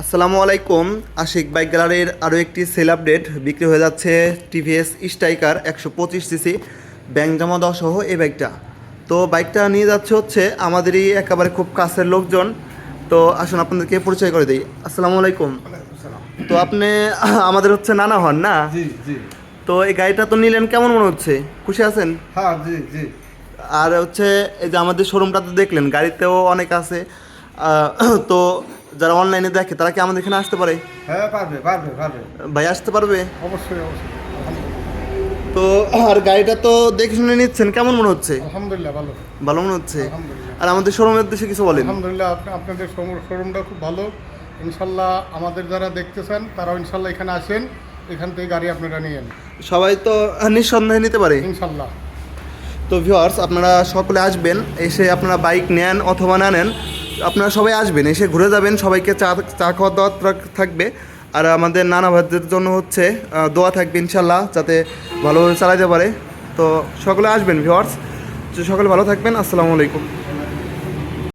আসসালামু আলাইকুম। আশিক বাইক গ্যালারির আরও একটি সেল আপডেট বিক্রি হয়ে যাচ্ছে টিভিএস স্ট্রাইকার 125 সিসি ব্যাংক জমা দেওয়া সহ এই বাইকটা। তো বাইকটা নিয়ে যাচ্ছে হচ্ছে আমাদেরই একেবারে খুব কাছের লোকজন। তো আসুন আপনাদেরকে পরিচয় করে দিই। আসসালামু আলাইকুম। তো আপনি আমাদের হচ্ছে নানা হন না? জি জি। তো এই গাড়িটা তো নিলেন, কেমন মনে হচ্ছে? খুশি আছেন? হ্যাঁ জি জি। আর হচ্ছে এই যে আমাদের শোরুমটা তো দেখলেন, গাড়িতেও অনেক আছে। তো যারা অনলাইনে দেখে তারা কি আমাদের এখানে আসতে পারে? হ্যাঁ পারবে পারবে পারবে। ভাই আসতে পারবে? অবশ্যই অবশ্যই। তো আর গাড়িটা তো দেখে শুনে নিচ্ছেন, কেমন মনে হচ্ছে? আলহামদুলিল্লাহ ভালো। ভালো মনে হচ্ছে। আলহামদুলিল্লাহ। আর আমাদের শোরুমের উদ্দেশ্যে কিছু বলেন। আলহামদুলিল্লাহ আপনাদের শোরুমটা খুব ভালো। ইনশাল্লাহ আমাদের যারা দেখতেছেন তারাও ইনশাল্লাহ এখানে আসেন, এখান থেকে গাড়ি আপনারা নিয়েন সবাই তো নিঃসন্দেহে নিতে পারে। ইনশাল্লাহ। তো ভিউয়ার্স, আপনারা সকলে আসবেন, এসে আপনারা বাইক নেন অথবা না নেন, আপনারা সবাই আসবেন, এসে ঘুরে যাবেন। সবাইকে চা চা খাওয়ার দাওয়াত থাকবে। আর আমাদের নানা ভাইদের জন্য হচ্ছে দোয়া থাকবে ইনশাল্লাহ, যাতে ভালোভাবে চালাতে পারে। তো সকলে আসবেন ভিউয়ার্স, সকলে ভালো থাকবেন। আসসালামু আলাইকুম।